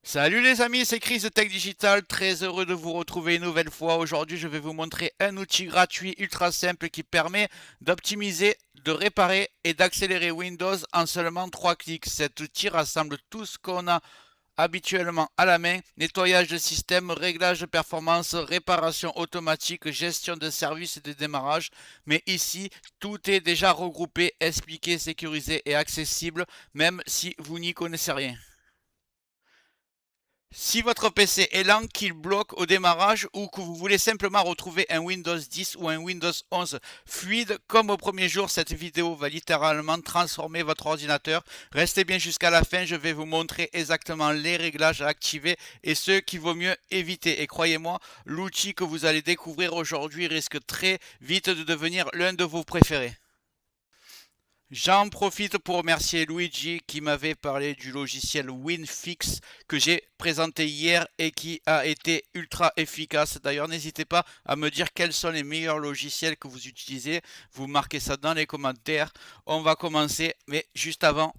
Salut les amis, c'est Chris de Tech Digital, très heureux de vous retrouver une nouvelle fois. Aujourd'hui, je vais vous montrer un outil gratuit ultra simple qui permet d'optimiser, de réparer et d'accélérer Windows en seulement 3 clics. Cet outil rassemble tout ce qu'on a habituellement à la main: nettoyage de système, réglage de performance, réparation automatique, gestion de services et de démarrage. Mais ici, tout est déjà regroupé, expliqué, sécurisé et accessible, même si vous n'y connaissez rien. Si votre PC est lent, qu'il bloque au démarrage ou que vous voulez simplement retrouver un Windows 10 ou un Windows 11 fluide comme au premier jour, cette vidéo va littéralement transformer votre ordinateur. Restez bien jusqu'à la fin, je vais vous montrer exactement les réglages à activer et ceux qu'il vaut mieux éviter. Et croyez-moi, l'outil que vous allez découvrir aujourd'hui risque très vite de devenir l'un de vos préférés. J'en profite pour remercier Luigi qui m'avait parlé du logiciel WinFix que j'ai présenté hier et qui a été ultra efficace. D'ailleurs, n'hésitez pas à me dire quels sont les meilleurs logiciels que vous utilisez. Vous marquez ça dans les commentaires. On va commencer, mais juste avant,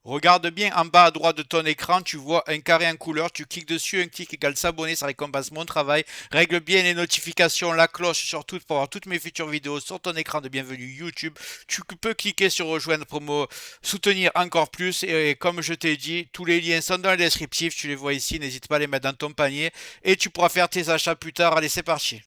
regarde bien en bas à droite de ton écran, tu vois un carré en couleur, tu cliques dessus, un clic égale s'abonner, ça récompense mon travail. Règle bien les notifications, la cloche surtout pour avoir toutes mes futures vidéos sur ton écran de bienvenue YouTube. Tu peux cliquer sur rejoindre pour me soutenir encore plus et comme je t'ai dit, tous les liens sont dans le descriptif, tu les vois ici, n'hésite pas à les mettre dans ton panier et tu pourras faire tes achats plus tard. Allez, c'est parti.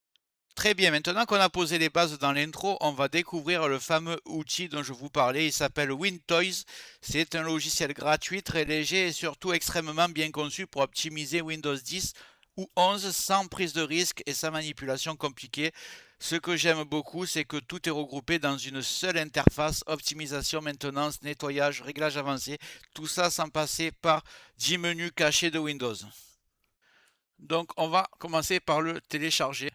Très bien, maintenant qu'on a posé les bases dans l'intro, on va découvrir le fameux outil dont je vous parlais. Il s'appelle WinToys. C'est un logiciel gratuit, très léger et surtout extrêmement bien conçu pour optimiser Windows 10 ou 11 sans prise de risque et sans manipulation compliquée. Ce que j'aime beaucoup, c'est que tout est regroupé dans une seule interface: optimisation, maintenance, nettoyage, réglage avancé. Tout ça sans passer par 10 menus cachés de Windows. Donc on va commencer par le télécharger.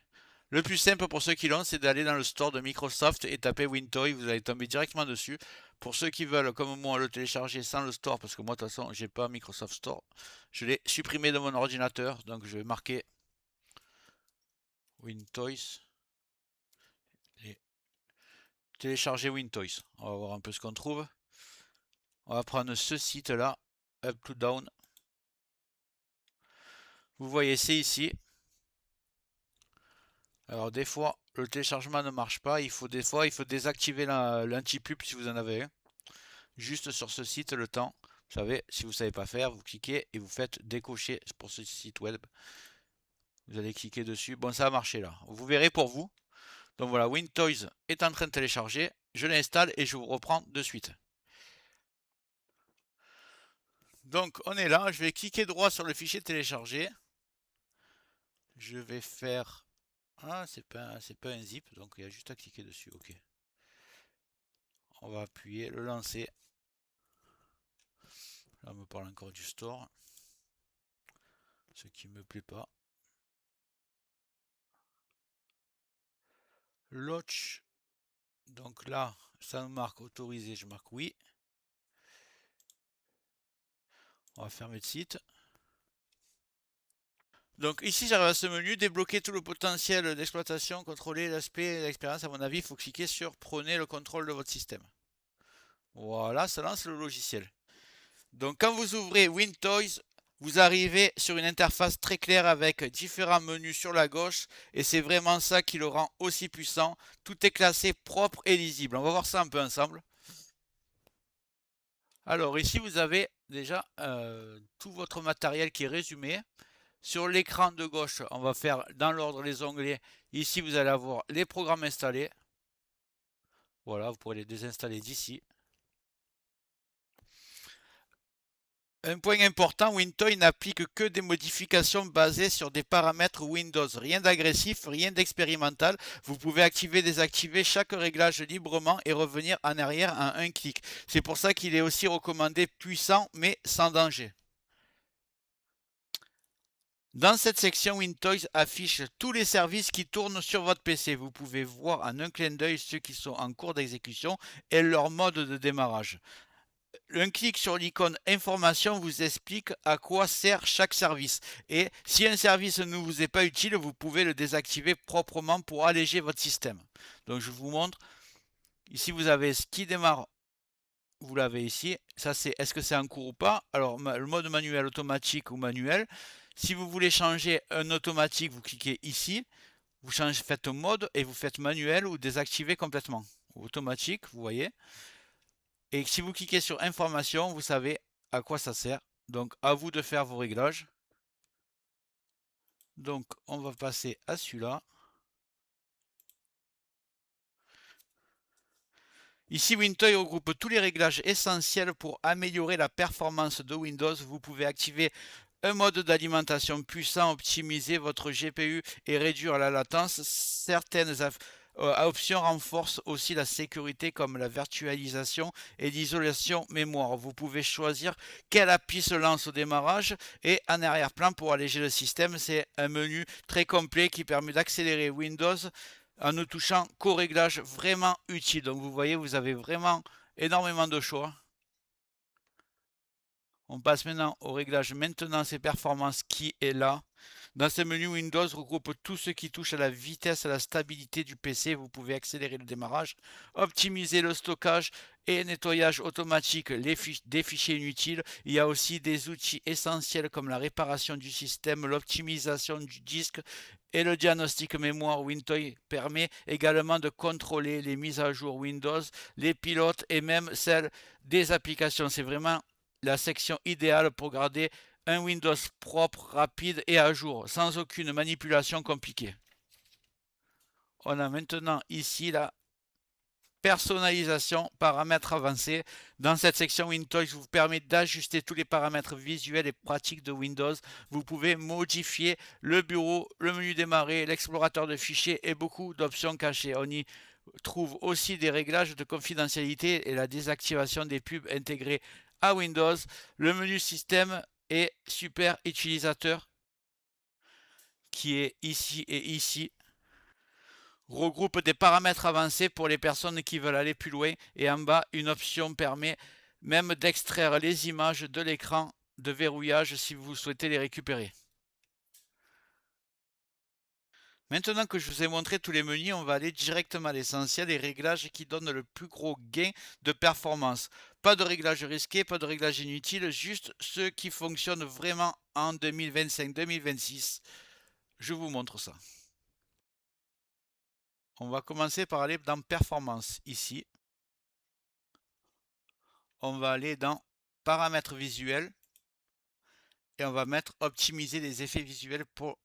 Le plus simple pour ceux qui l'ont, c'est d'aller dans le store de Microsoft et taper WinToy. Vous allez tomber directement dessus. Pour ceux qui veulent, comme moi, le télécharger sans le store, parce que moi, de toute façon, j'ai pas Microsoft Store, je l'ai supprimé de mon ordinateur. Donc, je vais marquer WinToys et télécharger WinToys. On va voir un peu ce qu'on trouve. On va prendre ce site-là, Up to Down. Vous voyez, c'est ici. Alors, des fois, le téléchargement ne marche pas. Il faut désactiver l'anti-pub si vous en avez un. Juste sur ce site le temps. Vous savez, si vous ne savez pas faire, vous cliquez et vous faites décocher pour ce site web. Vous allez cliquer dessus. Bon, ça a marché là. Vous verrez pour vous. Donc voilà, WinToys est en train de télécharger. Je l'installe et je vous reprends de suite. Donc on est là. Je vais cliquer droit sur le fichier téléchargé. Je vais faire... Ah, c'est pas un zip, donc il y a juste à cliquer dessus. Ok. On va appuyer, le lancer. Là, on me parle encore du store. Ce qui me plaît pas. Launch. Donc là, ça me marque autorisé, je marque oui. On va fermer le site. Donc ici, j'arrive à ce menu, débloquer tout le potentiel d'exploitation, contrôler l'aspect et l'expérience. À mon avis, il faut cliquer sur prenez le contrôle de votre système. Voilà, ça lance le logiciel. Donc quand vous ouvrez WinToys, vous arrivez sur une interface très claire avec différents menus sur la gauche et c'est vraiment ça qui le rend aussi puissant. Tout est classé propre et lisible. On va voir ça un peu ensemble. Alors ici, vous avez déjà tout votre matériel qui est résumé. Sur l'écran de gauche, on va faire dans l'ordre les onglets. Ici, vous allez avoir les programmes installés. Voilà, vous pourrez les désinstaller d'ici. Un point important, WinToy n'applique que des modifications basées sur des paramètres Windows. Rien d'agressif, rien d'expérimental. Vous pouvez activer, désactiver chaque réglage librement et revenir en arrière en un clic. C'est pour ça qu'il est aussi recommandé puissant mais sans danger. Dans cette section, WinToys affiche tous les services qui tournent sur votre PC. Vous pouvez voir en un clin d'œil ceux qui sont en cours d'exécution et leur mode de démarrage. un clic sur l'icône information vous explique à quoi sert chaque service. Et si un service ne vous est pas utile, vous pouvez le désactiver proprement pour alléger votre système. Donc je vous montre. Ici vous avez ce qui démarre. Vous l'avez ici. Ça c'est est-ce que c'est en cours ou pas. Alors le mode manuel, automatique ou manuel. Si vous voulez changer un automatique, vous cliquez ici. Vous changez, faites mode et vous faites manuel ou désactiver complètement. Automatique, vous voyez. Et si vous cliquez sur information, vous savez à quoi ça sert. Donc à vous de faire vos réglages. Donc on va passer à celui-là. Ici, Wintoy regroupe tous les réglages essentiels pour améliorer la performance de Windows. Vous pouvez activer un mode d'alimentation puissant, optimiser votre GPU et réduire la latence. Certaines options renforcent aussi la sécurité comme la virtualisation et l'isolation mémoire. Vous pouvez choisir quelle appli se lance au démarrage et en arrière-plan pour alléger le système. C'est un menu très complet qui permet d'accélérer Windows en ne touchant qu'aux réglages vraiment utiles. Donc vous voyez, vous avez vraiment énormément de choix. On passe maintenant au réglage maintenance et performance qui est là. Dans ce menu, Windows regroupe tout ce qui touche à la vitesse et à la stabilité du PC. Vous pouvez accélérer le démarrage, optimiser le stockage et nettoyage automatique des fichiers inutiles. Il y a aussi des outils essentiels comme la réparation du système, l'optimisation du disque et le diagnostic mémoire. Wintoy permet également de contrôler les mises à jour Windows, les pilotes et même celles des applications. C'est vraiment la section idéale pour garder un Windows propre, rapide et à jour, sans aucune manipulation compliquée. On a maintenant ici la personnalisation, paramètres avancés. Dans cette section Wintoy, je vous permet d'ajuster tous les paramètres visuels et pratiques de Windows. Vous pouvez modifier le bureau, le menu démarrer, l'explorateur de fichiers et beaucoup d'options cachées. On y trouve aussi des réglages de confidentialité et la désactivation des pubs intégrées à Windows. Le menu système et super utilisateur qui est ici et ici regroupe des paramètres avancés pour les personnes qui veulent aller plus loin, et en bas une option permet même d'extraire les images de l'écran de verrouillage si vous souhaitez les récupérer. Maintenant que je vous ai montré tous les menus, on va aller directement à l'essentiel, les réglages qui donnent le plus gros gain de performance. Pas de réglages risqués, pas de réglages inutiles, juste ceux qui fonctionnent vraiment en 2025-2026. Je vous montre ça. On va commencer par aller dans performance ici. On va aller dans paramètres visuels et on va mettre optimiser les effets visuels pour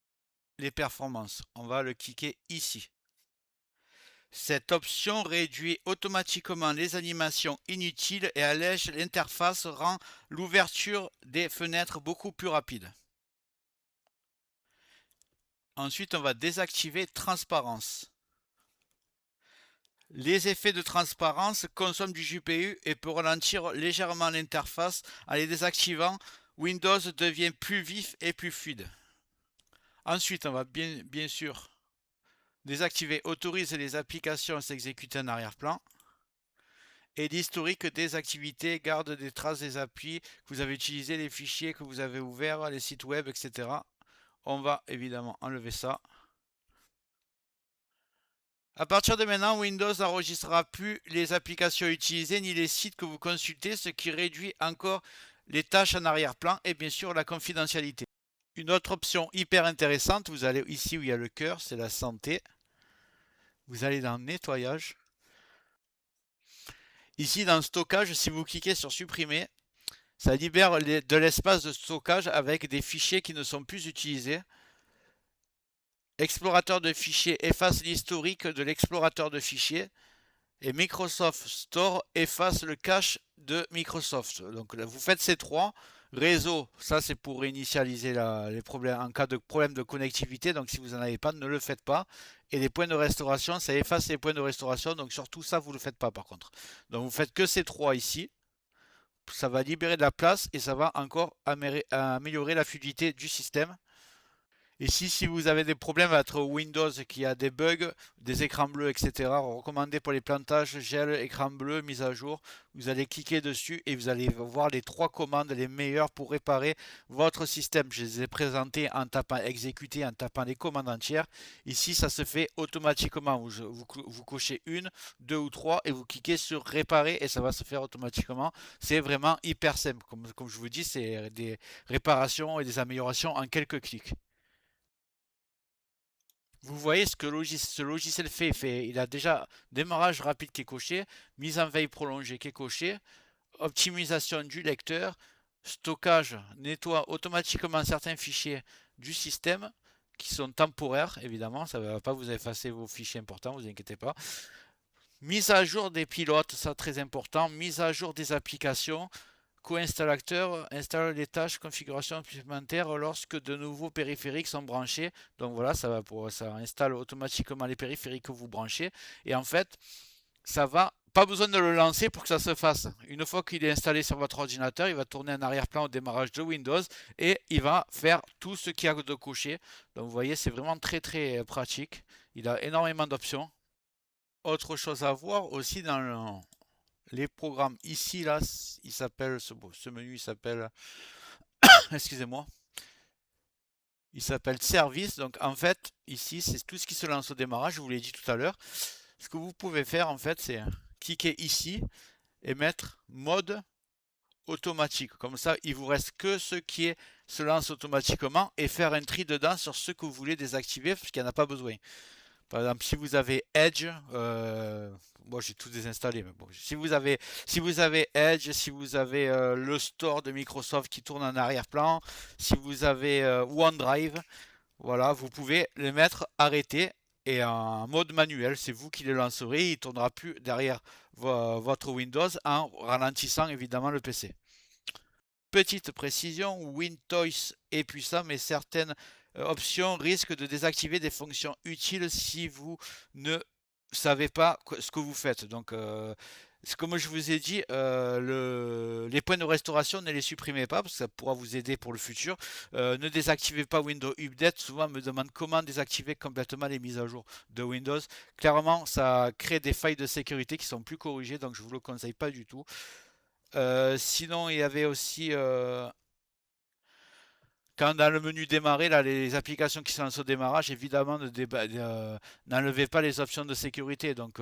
les performances. On va le cliquer ici. Cette option réduit automatiquement les animations inutiles et allège l'interface, rend l'ouverture des fenêtres beaucoup plus rapide. Ensuite, on va désactiver transparence. Les effets de transparence consomment du GPU et peuvent ralentir légèrement l'interface. En les désactivant, Windows devient plus vif et plus fluide. Ensuite, on va bien sûr désactiver autorise les applications à s'exécuter en arrière-plan. Et l'historique des activités garde des traces des applis que vous avez utilisées, les fichiers que vous avez ouverts, les sites web, etc. On va évidemment enlever ça. À partir de maintenant, Windows n'enregistrera plus les applications utilisées ni les sites que vous consultez, ce qui réduit encore les tâches en arrière-plan et bien sûr la confidentialité. Une autre option hyper intéressante, vous allez ici où il y a le cœur, c'est la santé. Vous allez dans nettoyage. Ici dans stockage, si vous cliquez sur supprimer, ça libère de l'espace de stockage avec des fichiers qui ne sont plus utilisés. Explorateur de fichiers efface l'historique de l'explorateur de fichiers. Et Microsoft Store efface le cache de Microsoft. Donc là, vous faites ces trois. Réseau, ça c'est pour réinitialiser les problèmes en cas de problème de connectivité. Donc si vous n'en avez pas, ne le faites pas. Et les points de restauration, ça efface les points de restauration. Donc surtout ça, vous ne le faites pas par contre. Donc vous faites que ces trois ici. Ça va libérer de la place et ça va encore améliorer la fluidité du système. Ici, si vous avez des problèmes avec votre Windows, qui a des bugs, des écrans bleus, etc., recommandé pour les plantages, gel, écran bleu, mise à jour, vous allez cliquer dessus et vous allez voir les 3 commandes les meilleures pour réparer votre système. Je les ai présentées en tapant exécuter, en tapant les commandes entières. Ici, ça se fait automatiquement. Vous cochez une, deux ou trois et vous cliquez sur réparer et ça va se faire automatiquement. C'est vraiment hyper simple. Comme je vous dis, c'est des réparations et des améliorations en quelques clics. Vous voyez ce que ce logiciel fait. Il a déjà démarrage rapide qui est coché, mise en veille prolongée qui est coché, optimisation du lecteur, stockage nettoie automatiquement certains fichiers du système qui sont temporaires, évidemment, ça ne va pas vous effacer vos fichiers importants, vous inquiétez pas. Mise à jour des pilotes, ça très important, mise à jour des applications, co-installateur installe les tâches configuration supplémentaires lorsque de nouveaux périphériques sont branchés. Donc voilà, ça installe automatiquement les périphériques que vous branchez. Et en fait, ça va, pas besoin de le lancer pour que ça se fasse. Une fois qu'il est installé sur votre ordinateur, il va tourner en arrière-plan au démarrage de Windows et il va faire tout ce qu'il y a de coché. Donc vous voyez, c'est vraiment très très pratique. Il a énormément d'options. Autre chose à voir aussi dans les programmes ici, là, il s'appelle, ce menu, il s'appelle, excusez-moi, il s'appelle service. Donc en fait, ici, c'est tout ce qui se lance au démarrage, je vous l'ai dit tout à l'heure. Ce que vous pouvez faire, en fait, c'est cliquer ici et mettre mode automatique. Comme ça, il vous reste que ce qui se lance automatiquement et faire un tri dedans sur ce que vous voulez désactiver parce qu'il n'y en a pas besoin. Par exemple, si vous avez Edge, moi j'ai tout désinstallé, mais bon, si vous avez Edge, si vous avez le store de Microsoft qui tourne en arrière-plan, si vous avez OneDrive, voilà, vous pouvez les mettre arrêtés et en mode manuel. C'est vous qui les lancerez, il ne tournera plus derrière votre Windows en ralentissant évidemment le PC. Petite précision, WinToys est puissant, mais certaines options risquent de désactiver des fonctions utiles si vous ne savez pas ce que vous faites. Donc, comme je vous ai dit, les points de restauration, ne les supprimez pas parce que ça pourra vous aider pour le futur. Ne désactivez pas Windows Update. Souvent, on me demande comment désactiver complètement les mises à jour de Windows. Clairement, ça crée des failles de sécurité qui sont plus corrigées, donc je ne vous le conseille pas du tout. Sinon, il y avait aussi, quand dans le menu démarrer, là, les applications qui sont au démarrage, évidemment, n'enlevez pas les options de sécurité. Donc,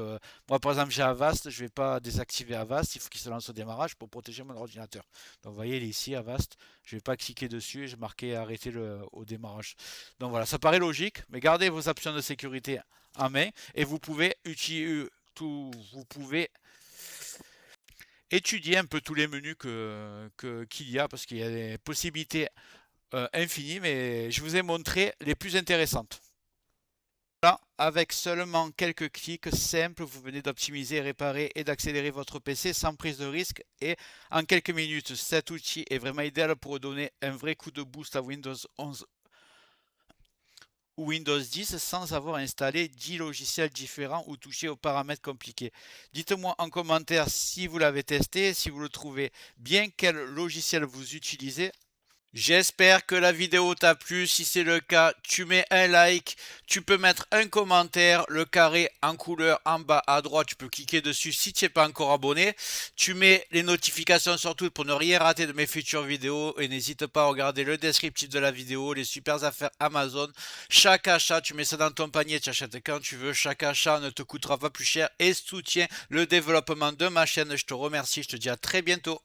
moi, par exemple, j'ai Avast, je ne vais pas désactiver Avast, il faut qu'il se lance au démarrage pour protéger mon ordinateur. Donc, vous voyez, il est ici, Avast, je ne vais pas cliquer dessus, j'ai marqué arrêter au démarrage. Donc, voilà, ça paraît logique, mais gardez vos options de sécurité en main et vous pouvez utiliser vous pouvez étudier un peu tous les menus qu'il y a parce qu'il y a des possibilités infinies, mais je vous ai montré les plus intéressantes. Là, avec seulement quelques clics simples, vous venez d'optimiser, réparer et d'accélérer votre PC sans prise de risque et en quelques minutes. Cet outil est vraiment idéal pour donner un vrai coup de boost à Windows 11 ou Windows 10 sans avoir installé 10 logiciels différents ou touché aux paramètres compliqués. Dites-moi en commentaire si vous l'avez testé, si vous le trouvez bien, quel logiciel vous utilisez. J'espère que la vidéo t'a plu. Si c'est le cas, tu mets un like, tu peux mettre un commentaire, le carré en couleur en bas à droite, tu peux cliquer dessus si tu n'es pas encore abonné. Tu mets les notifications surtout pour ne rien rater de mes futures vidéos et n'hésite pas à regarder le descriptif de la vidéo, les super affaires Amazon. Chaque achat, tu mets ça dans ton panier, tu achètes quand tu veux. Chaque achat ne te coûtera pas plus cher et soutient le développement de ma chaîne. Je te remercie, je te dis à très bientôt.